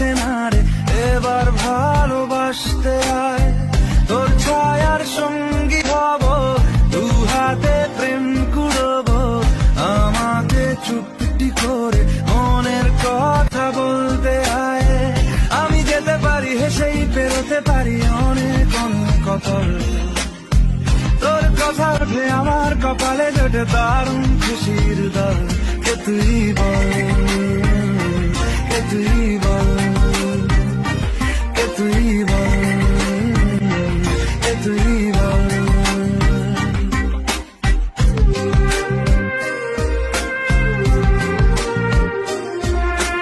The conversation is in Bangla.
আসে না রে, এবার ভালোবাসতে আয়। তোর ছায়ার সঙ্গী হব, দু হাতে প্রেম কুড়বো, আমাকে চুপটি করে মনের কথা বলতে আয়। আমি যেতে পারি হেসেই পেরোতে পারি অনেক অনেক কতল, তোর কথা উঠে আমার কপালে জোটে দারুণ খুশির দল। কে তুই বল